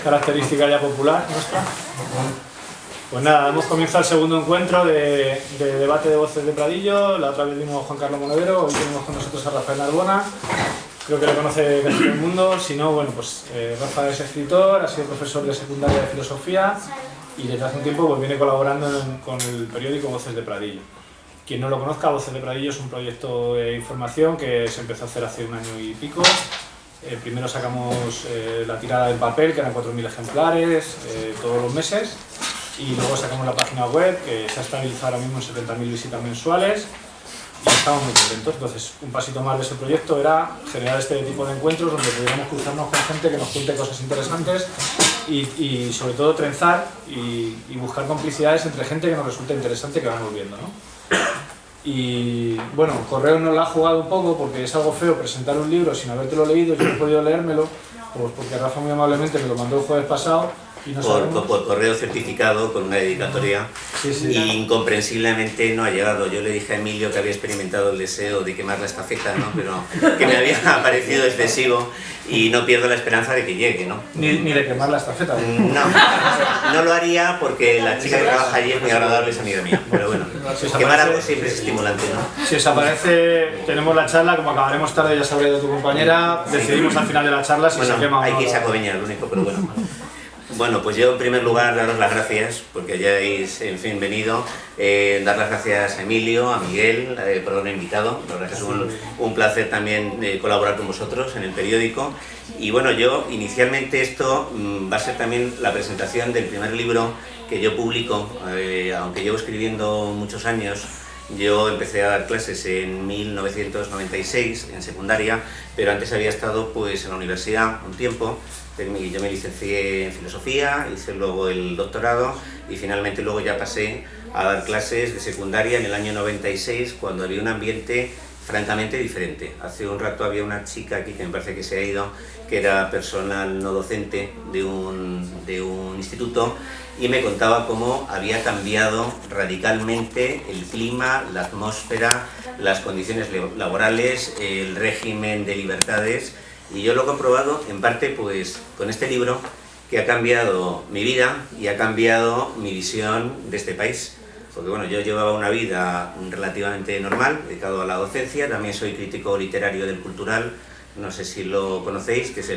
característica ya popular nuestra. Pues nada, damos comienzo al segundo encuentro de debate de voces de Pradillo. La otra vez vimos a Juan Carlos Monedero, hoy tenemos con nosotros a Rafael Narbona. Creo que le conoce casi todo el mundo, si no, bueno, pues Rafael es escritor, ha sido profesor de secundaria de filosofía y desde hace un tiempo pues, viene colaborando con el periódico Voces de Pradillo. Quien no lo conozca, Voces de Pradillo es un proyecto de información que se empezó a hacer hace un año y pico. Primero sacamos la tirada en papel, que eran 4.000 ejemplares todos los meses, y luego sacamos la página web, que se ha estabilizado ahora mismo en 70.000 visitas mensuales, y estamos muy contentos. Entonces, un pasito más de ese proyecto era generar este tipo de encuentros donde pudiéramos cruzarnos con gente que nos cuente cosas interesantes y sobre todo trenzar y buscar complicidades entre gente que nos resulta interesante que vamos viendo, ¿no? Y bueno, Correo nos la ha jugado un poco porque es algo feo presentar un libro sin habértelo leído. Yo no he podido leérmelo pues porque Rafa muy amablemente me lo mandó el jueves pasado y no por correo certificado con una dedicatoria. Y incomprensiblemente no ha llegado. Yo le dije a Emilio que había experimentado el deseo de quemar la estafeta, ¿no? Pero que me había parecido excesivo y no pierdo la esperanza de que llegue, ¿no? Ni de quemar la estafeta. No lo haría porque la chica que trabaja allí es muy agradable, es amiga mía. Pero bueno, quemar algo siempre es estimulante, ¿no? Si os aparece, tenemos la charla, como acabaremos tarde, ya sabré de tu compañera, decidimos al final de la charla si se quema o no. Hay que irse a Coveñas, lo único, pero bueno. Bueno, pues yo en primer lugar daros las gracias porque hayáis, en fin, venido, dar las gracias a Emilio, a Miguel, por haberme invitado. La verdad que es un placer también colaborar con vosotros en el periódico. Y bueno, yo inicialmente esto va a ser también la presentación del primer libro que yo publico, aunque llevo escribiendo muchos años. Yo empecé a dar clases en 1996 en secundaria, pero antes había estado pues en la universidad un tiempo. Yo me licencié en filosofía, hice luego el doctorado y finalmente luego ya pasé a dar clases de secundaria en el año 96 cuando había un ambiente francamente diferente. Hace un rato había una chica aquí que me parece que se ha ido, que era personal no docente de un instituto y me contaba cómo había cambiado radicalmente el clima, la atmósfera, las condiciones laborales, el régimen de libertades. Y yo lo he comprobado en parte pues con este libro que ha cambiado mi vida y ha cambiado mi visión de este país. Porque bueno, yo llevaba una vida relativamente normal, dedicado a la docencia, también soy crítico literario del Cultural, no sé si lo conocéis, que es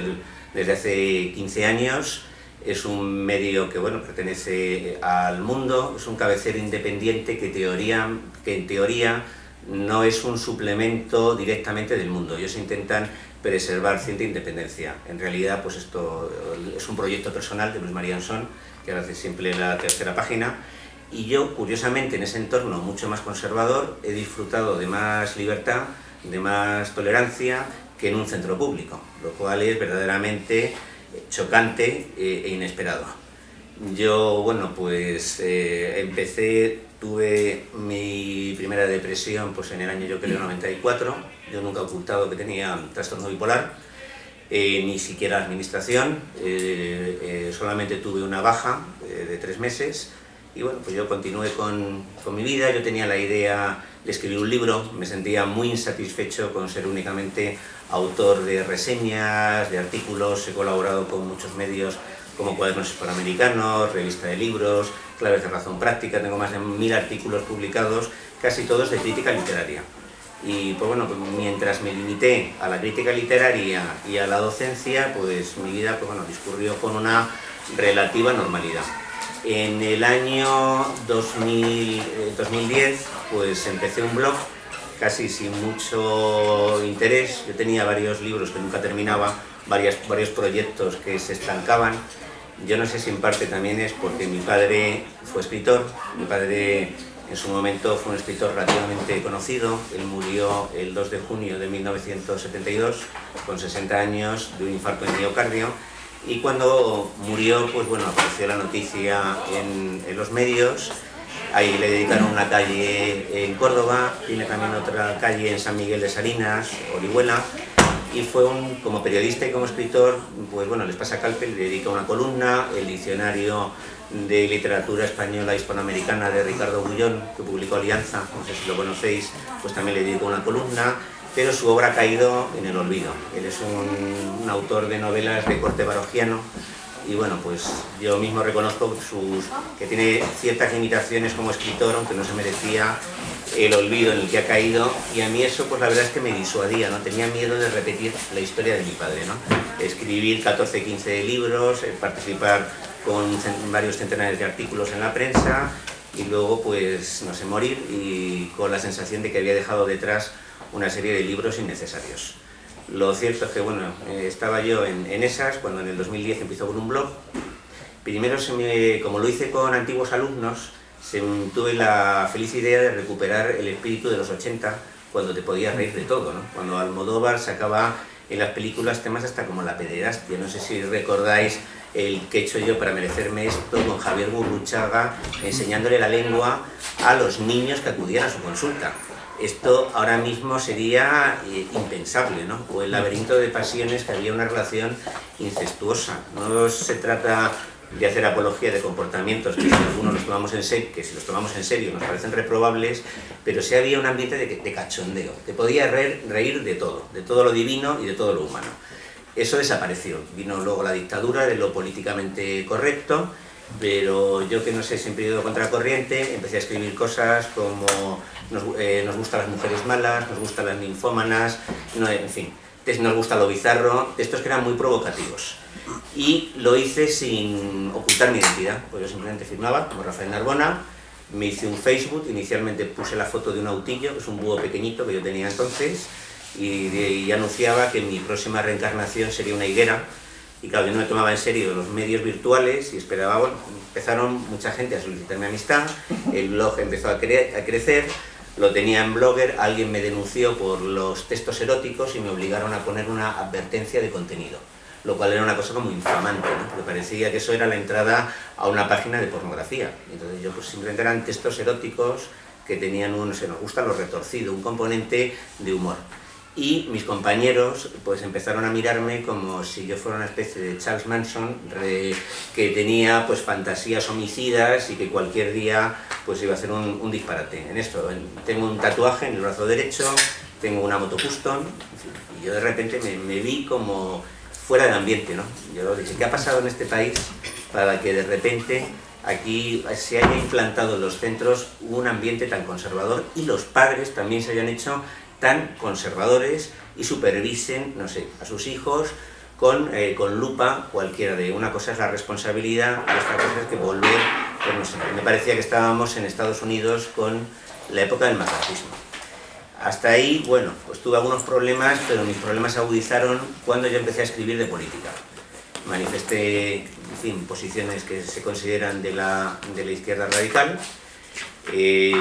desde hace 15 años, es un medio que bueno, pertenece al Mundo, es un cabecero independiente que en teoría no es un suplemento directamente del Mundo. Ellos intentan preservar cierta independencia. En realidad, pues esto es un proyecto personal de Luis María Ansón, que ahora hace siempre la tercera página, y yo, curiosamente, en ese entorno mucho más conservador, he disfrutado de más libertad, de más tolerancia que en un centro público, lo cual es verdaderamente chocante e inesperado. Yo, bueno, pues tuve mi primera depresión pues en el año, yo creo, 94. Yo nunca he ocultado que tenía trastorno bipolar, ni siquiera administración, solamente tuve una baja de 3 meses y bueno, pues yo continué con mi vida. Yo tenía la idea de escribir un libro, me sentía muy insatisfecho con ser únicamente autor de reseñas, de artículos, he colaborado con muchos medios como Cuadernos Hispanoamericanos, Revista de Libros, Claves de Razón Práctica, tengo más de 1000 artículos publicados, casi todos de crítica literaria. Y pues bueno, pues mientras me limité a la crítica literaria y a la docencia, pues mi vida pues bueno, discurrió con una relativa normalidad. En el año 2010 pues empecé un blog casi sin mucho interés. Yo tenía varios libros que nunca terminaba, varios proyectos que se estancaban. Yo no sé si en parte también es porque mi padre fue escritor. Mi padre en su momento fue un escritor relativamente conocido. Él murió el 2 de junio de 1972 con 60 años de un infarto de miocardio. Y cuando murió, pues bueno, apareció la noticia en los medios. Ahí le dedicaron una calle en Córdoba, tiene también otra calle en San Miguel de Salinas, Orihuela. Y fue como periodista y como escritor, pues bueno, les pasa a Calpe, le dedica una columna, el diccionario de literatura española hispanoamericana de Ricardo Bullón, que publicó Alianza, no sé si lo conocéis, pues también le dedico una columna, pero su obra ha caído en el olvido. Él es un autor de novelas de corte barogiano y bueno, pues yo mismo reconozco que tiene ciertas limitaciones como escritor, aunque no se merecía el olvido en el que ha caído, y a mí eso pues la verdad es que me disuadía, ¿no? Tenía miedo de repetir la historia de mi padre, ¿no? Escribir 14, 15 libros, participar con varios centenares de artículos en la prensa y luego pues no sé, morir y con la sensación de que había dejado detrás una serie de libros innecesarios. Lo cierto es que bueno, estaba yo en esas cuando en el 2010 empezó con un blog. Primero, como lo hice con antiguos alumnos, tuve la feliz idea de recuperar el espíritu de los 80, cuando te podías reír de todo, ¿no? Cuando Almodóvar sacaba en las películas temas hasta como la pederastia. No sé si recordáis el que he hecho yo para merecerme esto con Javier Gurruchaga, enseñándole la lengua a los niños que acudían a su consulta. Esto ahora mismo sería impensable, ¿no? O el laberinto de pasiones, que había una relación incestuosa. No se trata de hacer apología de comportamientos que si algunos los tomamos en serio, que si los tomamos en serio nos parecen reprobables, pero sí había un ambiente de cachondeo. Te podías reír de todo lo divino y de todo lo humano. Eso desapareció. Vino luego la dictadura de lo políticamente correcto, pero yo, que no sé, siempre he ido contracorriente, empecé a escribir cosas como nos gustan las mujeres malas, nos gustan las ninfómanas, no, en fin, nos gusta lo bizarro, textos que eran muy provocativos. Y lo hice sin ocultar mi identidad, pues yo simplemente firmaba como Rafael Narbona, me hice un Facebook, inicialmente puse la foto de un autillo, que es un búho pequeñito que yo tenía entonces, y anunciaba que mi próxima reencarnación sería una higuera. Y claro, yo no me tomaba en serio los medios virtuales y esperaba, bueno, empezaron mucha gente a solicitarme amistad, el blog empezó a crecer, lo tenía en Blogger, alguien me denunció por los textos eróticos y me obligaron a poner una advertencia de contenido, lo cual era una cosa como infamante, ¿no? Porque parecía que eso era la entrada a una página de pornografía. Entonces yo pues simplemente eran textos eróticos que tenían no sé, nos gusta lo retorcido, un componente de humor. Y mis compañeros pues empezaron a mirarme como si yo fuera una especie de Charles Manson que tenía pues fantasías homicidas y que cualquier día pues iba a hacer un disparate. En esto, tengo un tatuaje en el brazo derecho, tengo una moto custom, y yo de repente me vi como fuera del ambiente, ¿no? Yo dije, ¿qué ha pasado en este país para que de repente aquí se haya implantado en los centros un ambiente tan conservador y los padres también se hayan hecho tan conservadores y supervisen, no sé, a sus hijos con lupa cualquiera de? Una cosa es la responsabilidad y otra cosa es que volver, pues no sé, me parecía que estábamos en Estados Unidos con la época del macartismo. Hasta ahí, bueno, pues tuve algunos problemas, pero mis problemas se agudizaron cuando yo empecé a escribir de política. Manifesté, en fin, posiciones que se consideran de la izquierda radical.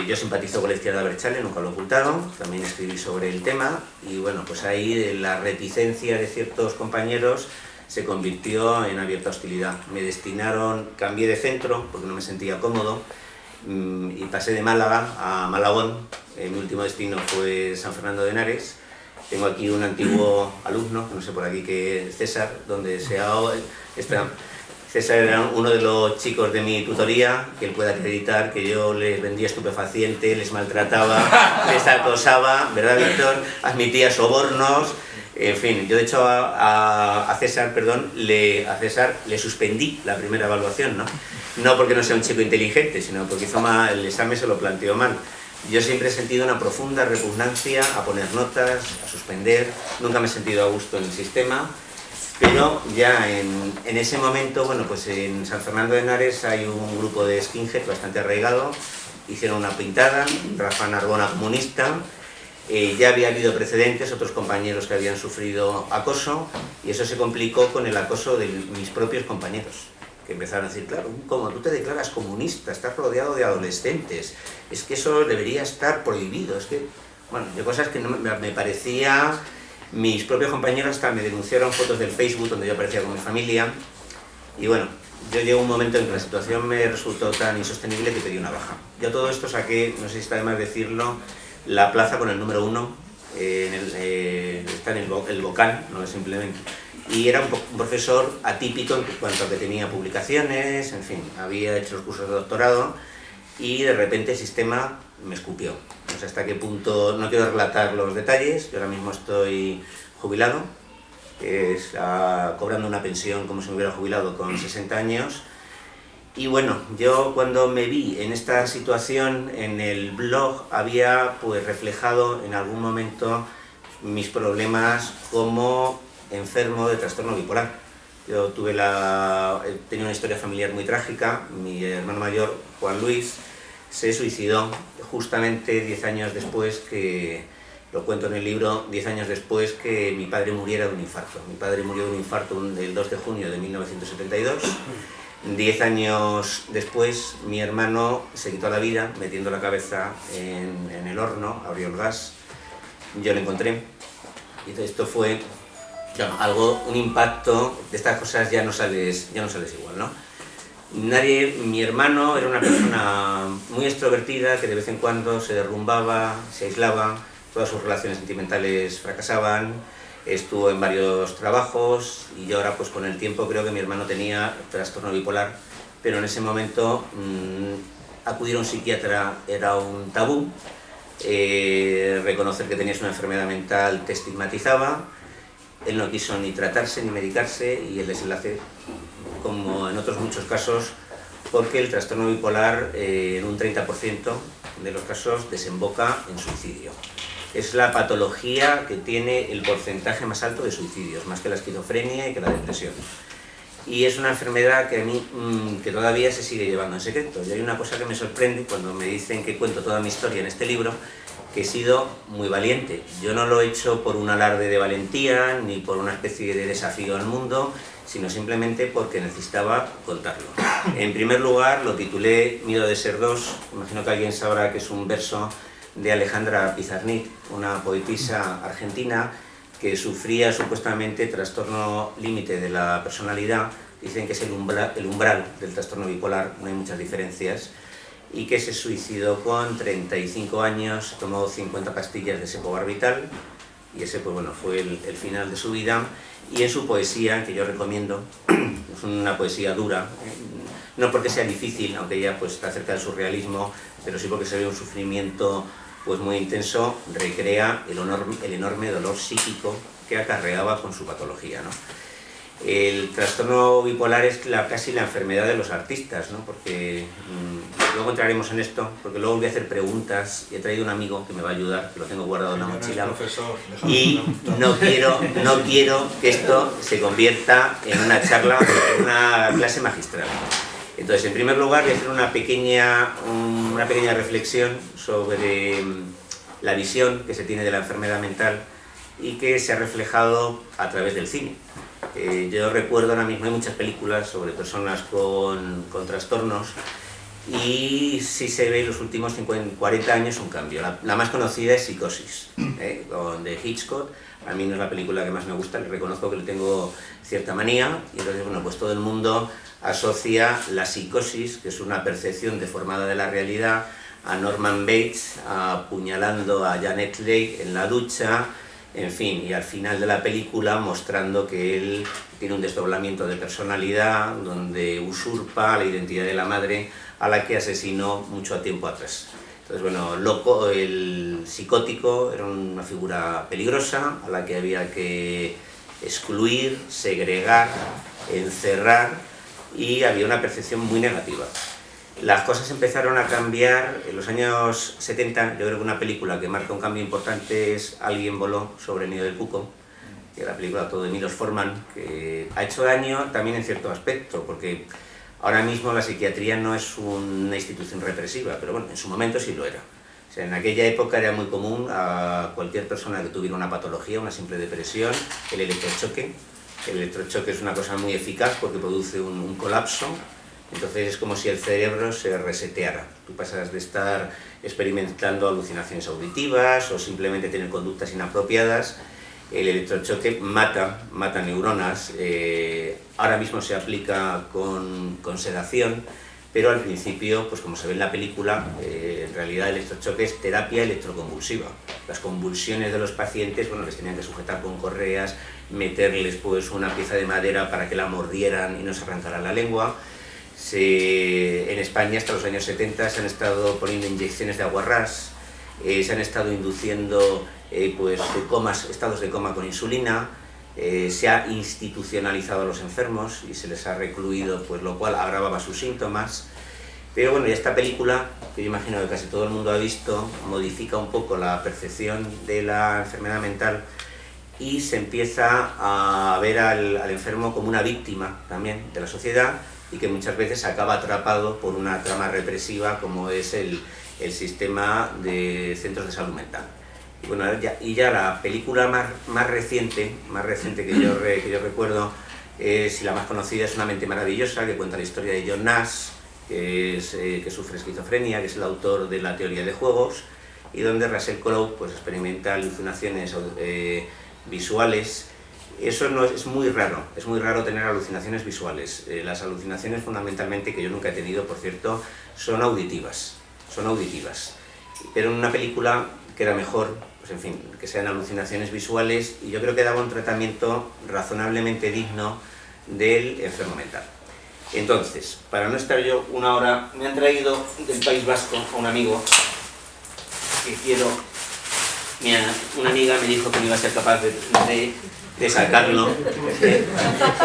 Yo simpatizo con la izquierda abertzale, nunca lo he ocultado, también escribí sobre el tema y bueno, pues ahí la reticencia de ciertos compañeros se convirtió en abierta hostilidad. Me destinaron, cambié de centro porque no me sentía cómodo y pasé de Málaga a Malagón. Mi último destino fue San Fernando de Henares. Tengo aquí un antiguo alumno, no sé por aquí, que es César, donde César era uno de los chicos de mi tutoría, que él puede acreditar que yo les vendía estupefaciente, les maltrataba, les acosaba, ¿verdad, Víctor? Admitía sobornos, en fin, yo de hecho a César le suspendí la primera evaluación, ¿no? No porque no sea un chico inteligente, sino porque el examen se lo planteó mal. Yo siempre he sentido una profunda repugnancia a poner notas, a suspender, nunca me he sentido a gusto en el sistema. Pero ya en ese momento, bueno, pues en San Fernando de Henares hay un grupo de skinhead bastante arraigado, hicieron una pintada, Rafa Narbona comunista, ya había habido precedentes, otros compañeros que habían sufrido acoso, y eso se complicó con el acoso de mis propios compañeros, que empezaron a decir, claro, como tú te declaras comunista, estás rodeado de adolescentes, es que eso debería estar prohibido, es que, bueno, de cosas que no me parecía. Mis propios compañeros hasta me denunciaron fotos del Facebook donde yo aparecía con mi familia y bueno, yo llegó un momento en que la situación me resultó tan insostenible que pedí una baja. Yo todo esto saqué, no sé si está de más decirlo, la plaza con el número 1, está en el vocal, no es simplemente. Y era un profesor atípico en cuanto a que tenía publicaciones, en fin, había hecho los cursos de doctorado y de repente el sistema me escupió. No sé hasta qué punto, no quiero relatar los detalles, yo ahora mismo estoy jubilado, cobrando una pensión como si me hubiera jubilado con 60 años. Y bueno, yo cuando me vi en esta situación, en el blog había pues reflejado en algún momento mis problemas como enfermo de trastorno bipolar. Yo tenía una historia familiar muy trágica. Mi hermano mayor, Juan Luis, se suicidó justamente 10 años después que, lo cuento en el libro, 10 años después que mi padre muriera de un infarto. Mi padre murió de un infarto el 2 de junio de 1972. 10 años después, mi hermano se quitó la vida metiendo la cabeza en el horno, abrió el gas, yo lo encontré. Y esto fue un impacto. De estas cosas ya no sales igual, ¿no? Mi hermano era una persona muy extrovertida que de vez en cuando se derrumbaba, se aislaba, todas sus relaciones sentimentales fracasaban, estuvo en varios trabajos y yo ahora pues con el tiempo creo que mi hermano tenía trastorno bipolar, pero en ese momento acudir a un psiquiatra era un tabú, reconocer que tenías una enfermedad mental te estigmatizaba, él no quiso ni tratarse ni medicarse y el desenlace, como en otros muchos casos, porque el trastorno bipolar en un 30% de los casos desemboca en suicidio. Es la patología que tiene el porcentaje más alto de suicidios, más que la esquizofrenia y que la depresión. Y es una enfermedad que a mí que todavía se sigue llevando en secreto. Y hay una cosa que me sorprende cuando me dicen que cuento toda mi historia en este libro, que he sido muy valiente. Yo no lo he hecho por un alarde de valentía, ni por una especie de desafío al mundo, sino simplemente porque necesitaba contarlo. En primer lugar, lo titulé Miedo de ser dos. Imagino que alguien sabrá que es un verso de Alejandra Pizarnik, una poetisa argentina que sufría supuestamente trastorno límite de la personalidad. Dicen que es el umbral del trastorno bipolar, no hay muchas diferencias, y que se suicidó con 35 años, tomó 50 pastillas de sepobarbital, y ese pues, bueno, fue el final de su vida. Y en su poesía, que yo recomiendo, es una poesía dura, no porque sea difícil, aunque ella pues, está cerca del surrealismo, pero sí porque se ve un sufrimiento pues, muy intenso, recrea el enorme dolor psíquico que acarreaba con su patología, ¿no? El trastorno bipolar es casi la enfermedad de los artistas, ¿no? Porque luego entraremos en esto, porque luego voy a hacer preguntas y he traído un amigo que me va a ayudar, que lo tengo guardado en la mochila, y no quiero que esto se convierta en una charla, en una clase magistral. Entonces, en primer lugar, voy a hacer una pequeña reflexión sobre la visión que se tiene de la enfermedad mental y que se ha reflejado a través del cine. Yo recuerdo ahora mismo, hay muchas películas sobre personas con trastornos y sí se ve en los últimos 40 años un cambio. La más conocida es Psicosis, de Hitchcock. A mí no es la película que más me gusta, le reconozco que le tengo cierta manía y entonces, bueno, pues todo el mundo asocia la psicosis, que es una percepción deformada de la realidad, a Norman Bates apuñalando a Janet Leigh en la ducha, en fin, y al final de la película mostrando que él tiene un desdoblamiento de personalidad donde usurpa la identidad de la madre a la que asesinó mucho tiempo atrás. Entonces, bueno, loco, el psicótico era una figura peligrosa a la que había que excluir, segregar, encerrar, y había una percepción muy negativa. Las cosas empezaron a cambiar en los años 70. Yo creo que una película que marca un cambio importante es Alguien voló sobre el nido del cuco, que es la película todo de Milos Forman, que ha hecho daño también en cierto aspecto, porque ahora mismo la psiquiatría no es una institución represiva, pero bueno, en su momento sí lo era. O sea, en aquella época era muy común a cualquier persona que tuviera una patología, una simple depresión, el electrochoque. El electrochoque es una cosa muy eficaz porque produce un colapso. Entonces es como si el cerebro se reseteara. Tú pasas de estar experimentando alucinaciones auditivas o simplemente tener conductas inapropiadas. El electrochoque mata neuronas. Ahora mismo se aplica con sedación, pero al principio, pues como se ve en la película, en realidad el electrochoque es terapia electroconvulsiva. Las convulsiones de los pacientes, bueno, les tenían que sujetar con correas, meterles pues una pieza de madera para que la mordieran y no se arrancara la lengua. En España hasta los años 70 se han estado poniendo inyecciones de aguarrás, se han estado induciendo pues, estados de coma con insulina, se ha institucionalizado a los enfermos y se les ha recluido, pues lo cual agravaba sus síntomas. Pero bueno, ya esta película, que yo imagino que casi todo el mundo ha visto, modifica un poco la percepción de la enfermedad mental y se empieza a ver al enfermo como una víctima también de la sociedad y que muchas veces acaba atrapado por una trama represiva como es el sistema de centros de salud mental. Y bueno, ya la película más reciente que yo recuerdo, y la más conocida, es Una mente maravillosa, que cuenta la historia de John Nash, que sufre esquizofrenia, que es el autor de la teoría de juegos, y donde Russell Crowe pues, experimenta alucinaciones visuales. Eso no es muy raro tener alucinaciones visuales. Las alucinaciones fundamentalmente, que yo nunca he tenido, por cierto, son auditivas. Pero en una película queda mejor, pues en fin, que sean alucinaciones visuales, y yo creo que daba un tratamiento razonablemente digno del enfermo mental. Entonces, para no estar yo una hora, me han traído del País Vasco a un amigo que quiero... Una amiga me dijo que no iba a ser capaz de sacarlo,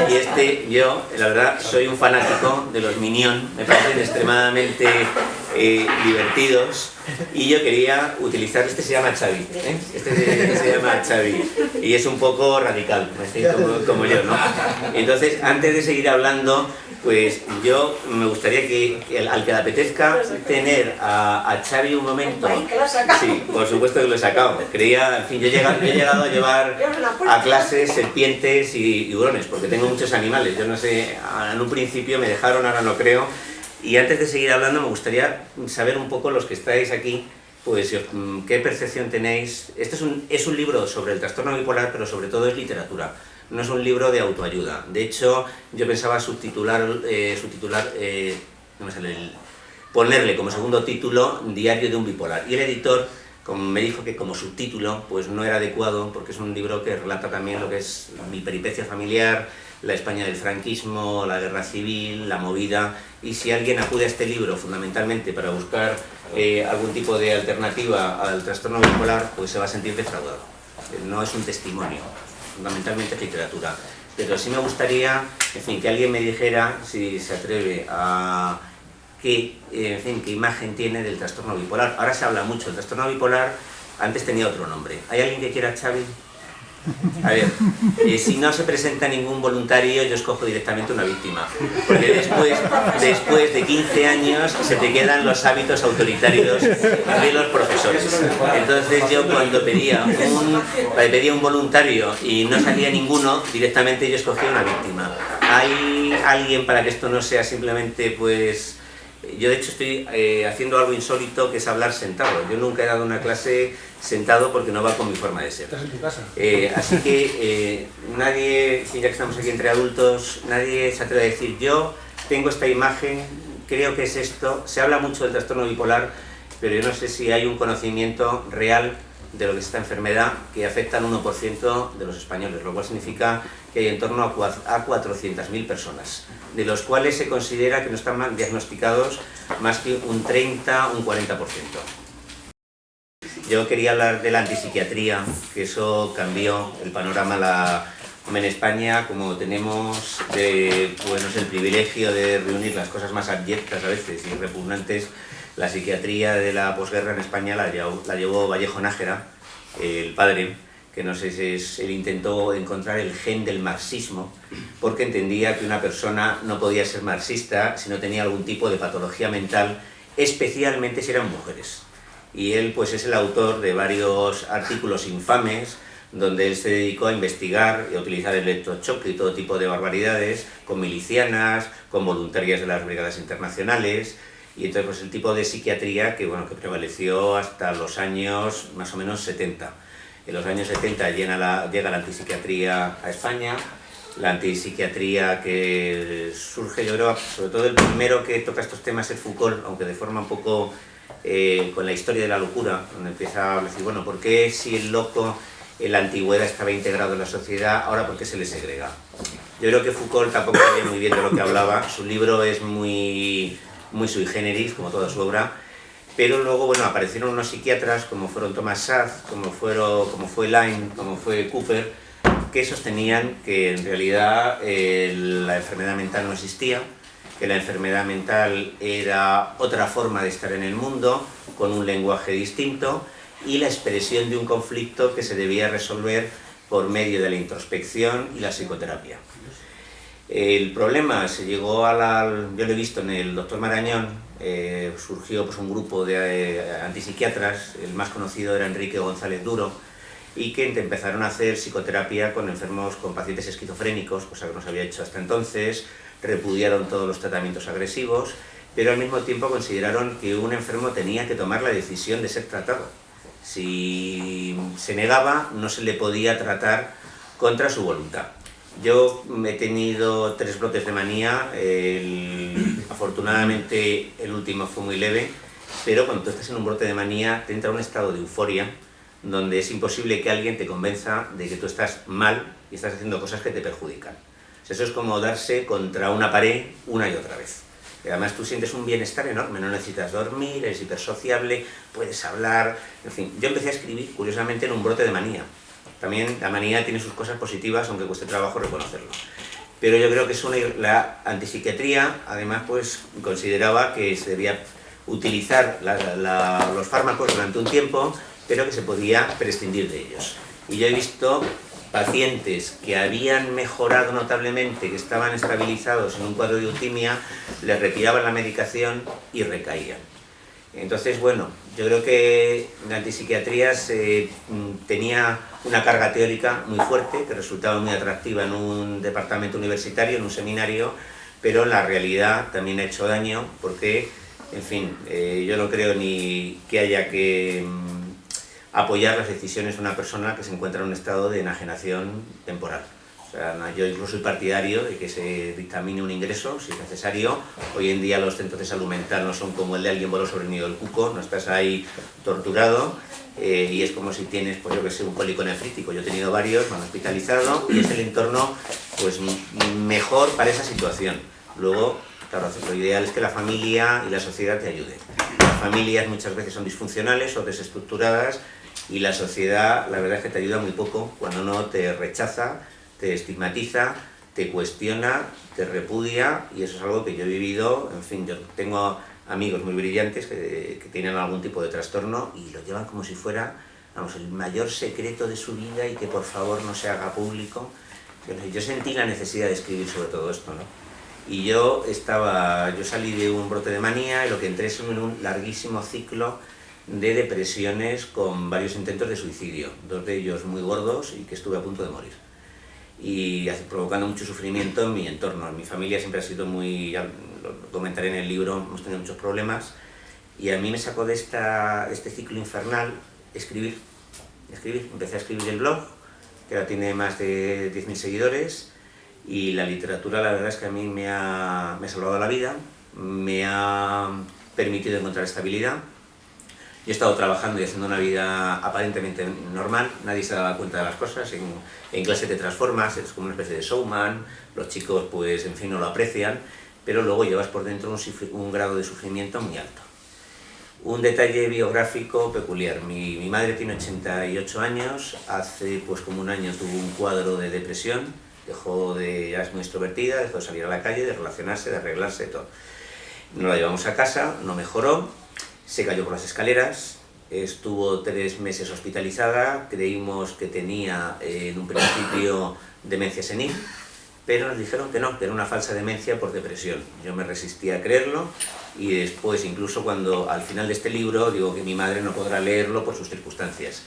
y yo, la verdad, soy un fanático de los Minions, me parecen extremadamente divertidos, y yo quería utilizar, este se llama Xavi, este se llama Xavi, y es un poco radical, como yo, ¿no? Entonces, antes de seguir hablando, pues yo me gustaría al que le apetezca tener a Xavi un momento. Sí, por supuesto que lo he sacado. Creía, en fin, yo he llegado a llevar a clases serpientes y tiburones, porque tengo muchos animales. Yo no sé, en un principio me dejaron, ahora no creo. Y antes de seguir hablando, me gustaría saber un poco, los que estáis aquí, pues qué percepción tenéis. Este es un libro sobre el trastorno bipolar, pero sobre todo es literatura. No es un libro de autoayuda. De hecho, yo pensaba ponerle como segundo título Diario de un bipolar. Y el editor me dijo que como subtítulo pues no era adecuado, porque es un libro que relata también lo que es mi peripecia familiar, la España del franquismo, la guerra civil, la movida. Y si alguien acude a este libro fundamentalmente para buscar algún tipo de alternativa al trastorno bipolar, pues se va a sentir defraudado. No es un testimonio. Fundamentalmente es literatura, pero sí me gustaría, en fin, que alguien me dijera si se atreve a qué imagen tiene del trastorno bipolar. Ahora se habla mucho del trastorno bipolar, antes tenía otro nombre. ¿Hay alguien que quiera, Xavi? A ver, si no se presenta ningún voluntario, yo escojo directamente una víctima, porque después de 15 años se te quedan los hábitos autoritarios de los profesores. Entonces yo cuando pedía un voluntario y no salía ninguno, directamente yo escogía una víctima. ¿Hay alguien para que esto no sea simplemente pues... Yo de hecho estoy haciendo algo insólito, que es hablar sentado. Yo nunca he dado una clase sentado porque no va con mi forma de ser. ¿Estás en tu casa? Así que nadie, ya que estamos aquí entre adultos, nadie se atreve a decir yo tengo esta imagen, creo que es esto. Se habla mucho del trastorno bipolar, pero yo no sé si hay un conocimiento real de lo que es esta enfermedad, que afecta al 1% de los españoles, lo cual significa que hay en torno a 400.000 personas, de los cuales se considera que no están diagnosticados más que un 30, un 40%. Yo quería hablar de la antipsiquiatría, que eso cambió el panorama en España, como tenemos el privilegio de reunir las cosas más abyectas a veces y repugnantes. La psiquiatría de la posguerra en España la llevó Vallejo Nájera, el padre, que no sé si él intentó encontrar el gen del marxismo, porque entendía que una persona no podía ser marxista si no tenía algún tipo de patología mental, especialmente si eran mujeres. Y él pues es el autor de varios artículos infames, donde él se dedicó a investigar y a utilizar el electrochoque y todo tipo de barbaridades, con milicianas, con voluntarias de las brigadas internacionales. Y entonces pues el tipo de psiquiatría que prevaleció hasta los años más o menos 70. En los años 70 llega la antipsiquiatría a España, la antipsiquiatría que surge, yo creo, sobre todo el primero que toca estos temas es Foucault, aunque de forma un poco con la historia de la locura, donde empieza a decir, bueno, ¿por qué si el loco en la antigüedad estaba integrado en la sociedad, ahora por qué se le segrega? Yo creo que Foucault tampoco sabía muy bien de lo que hablaba, su libro es muy sui generis, como toda su obra, pero luego aparecieron unos psiquiatras como fueron Thomas Szasz, como fue Lyme, como fue Cooper, que sostenían que en realidad la enfermedad mental no existía, que la enfermedad mental era otra forma de estar en el mundo, con un lenguaje distinto, y la expresión de un conflicto que se debía resolver por medio de la introspección y la psicoterapia. El problema se llegó yo lo he visto en el doctor Marañón, surgió pues, un grupo de antipsiquiatras, el más conocido era Enrique González Duro, y que empezaron a hacer psicoterapia con enfermos, con pacientes esquizofrénicos, cosa que no se había hecho hasta entonces, repudiaron todos los tratamientos agresivos, pero al mismo tiempo consideraron que un enfermo tenía que tomar la decisión de ser tratado. Si se negaba, no se le podía tratar contra su voluntad. Yo he tenido 3 brotes de manía, afortunadamente el último fue muy leve, pero cuando tú estás en un brote de manía te entra un estado de euforia donde es imposible que alguien te convenza de que tú estás mal y estás haciendo cosas que te perjudican. Eso es como darse contra una pared una y otra vez. Y además tú sientes un bienestar enorme, no necesitas dormir, eres hipersociable, puedes hablar, en fin. Yo empecé a escribir, curiosamente, en un brote de manía. También la manía tiene sus cosas positivas, aunque cueste trabajo reconocerlo. Pero yo creo que la antipsiquiatría, además, pues consideraba que se debía utilizar los fármacos durante un tiempo, pero que se podía prescindir de ellos. Y yo he visto pacientes que habían mejorado notablemente, que estaban estabilizados en un cuadro de eutimia, les retiraban la medicación y recaían. Entonces, bueno, yo creo que la antipsiquiatría tenía una carga teórica muy fuerte, que resultaba muy atractiva en un departamento universitario, en un seminario, pero en la realidad también ha hecho daño porque, en fin, yo no creo ni que haya que apoyar las decisiones de una persona que se encuentra en un estado de enajenación temporal. O sea, yo incluso soy partidario de que se dictamine un ingreso, si es necesario. Hoy en día los centros de salud mental no son como el de alguien voló sobre el nido del cuco, no estás ahí torturado y es como si tienes, pues yo que sé, un cólico nefrítico. Yo he tenido varios, me han hospitalizado y es el entorno pues mejor para esa situación. Luego, claro, lo ideal es que la familia y la sociedad te ayuden. Las familias muchas veces son disfuncionales o desestructuradas y la sociedad, la verdad es que te ayuda muy poco cuando no te rechaza, te estigmatiza, te cuestiona, te repudia, y eso es algo que yo he vivido. En fin, yo tengo amigos muy brillantes que tienen algún tipo de trastorno y lo llevan como si fuera, vamos, el mayor secreto de su vida y que por favor no se haga público. Yo sentí la necesidad de escribir sobre todo esto, ¿no? Y yo salí de un brote de manía y lo que entré es en un larguísimo ciclo de depresiones con varios intentos de suicidio, 2 de ellos muy gordos y que estuve a punto de morir. Y provocando mucho sufrimiento en mi entorno. En mi familia siempre ha sido muy, ya lo comentaré en el libro, hemos tenido muchos problemas, y a mí me sacó de este ciclo infernal escribir. Empecé a escribir el blog, que ahora tiene más de 10.000 seguidores, y la literatura, la verdad es que a mí me ha salvado la vida, me ha permitido encontrar estabilidad. Yo he estado trabajando y haciendo una vida aparentemente normal, nadie se daba cuenta de las cosas, en clase te transformas, eres como una especie de showman, los chicos pues en fin no lo aprecian, pero luego llevas por dentro un grado de sufrimiento muy alto. Un detalle biográfico peculiar, mi madre tiene 88 años, hace pues como un año tuvo un cuadro de depresión, ya es muy extrovertida, dejó de salir a la calle, de relacionarse, de arreglarse, todo. Nos la llevamos a casa, no mejoró, se cayó por las escaleras, estuvo 3 meses hospitalizada, creímos que tenía en un principio demencia senil, pero nos dijeron que no, que era una falsa demencia por depresión. Yo me resistí a creerlo y después, incluso cuando al final de este libro digo que mi madre no podrá leerlo por sus circunstancias.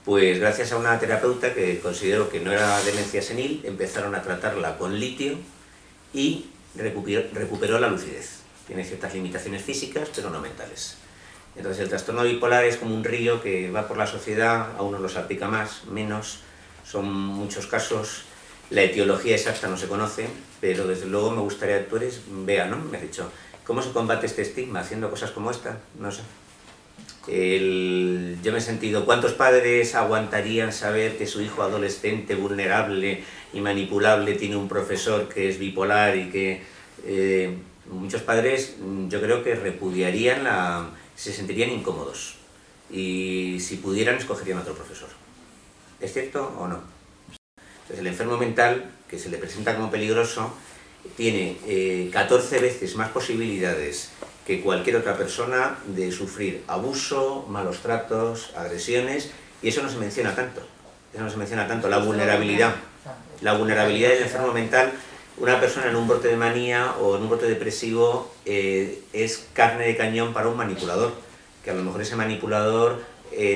Pues gracias a una terapeuta que consideró que no era demencia senil, empezaron a tratarla con litio y recuperó la lucidez. Tiene ciertas limitaciones físicas, pero no mentales. Entonces el trastorno bipolar es como un río que va por la sociedad, a unos lo salpica más, menos, son muchos casos, la etiología exacta no se conoce, pero desde luego me gustaría, tú eres Bea, ¿no? Me has dicho, ¿cómo se combate este estigma haciendo cosas como esta? No sé. Yo me he sentido, ¿cuántos padres aguantarían saber que su hijo adolescente, vulnerable y manipulable tiene un profesor que es bipolar y que muchos padres yo creo que repudiarían se sentirían incómodos y si pudieran escogerían otro profesor. ¿Es cierto o no? Entonces, el enfermo mental, que se le presenta como peligroso, tiene 14 veces más posibilidades que cualquier otra persona de sufrir abuso, malos tratos, agresiones, y eso no se menciona tanto. Eso no se menciona tanto, la vulnerabilidad. La vulnerabilidad del enfermo mental. Una persona en un brote de manía o en un brote depresivo es carne de cañón para un manipulador, que a lo mejor ese manipulador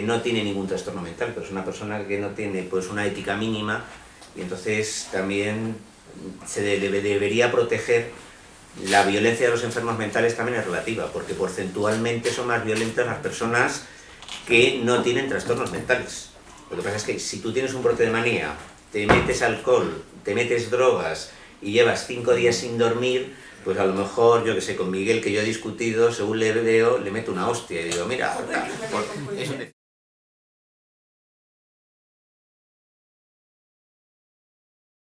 no tiene ningún trastorno mental, pero es una persona que no tiene pues una ética mínima, y entonces también se debería proteger. La violencia de los enfermos mentales también es relativa, porque porcentualmente son más violentas las personas que no tienen trastornos mentales. Lo que pasa es que si tú tienes un brote de manía, te metes alcohol, te metes drogas y llevas 5 días sin dormir, pues a lo mejor, yo que sé, con Miguel, que yo he discutido, según le veo, le meto una hostia y digo, mira, tal, eso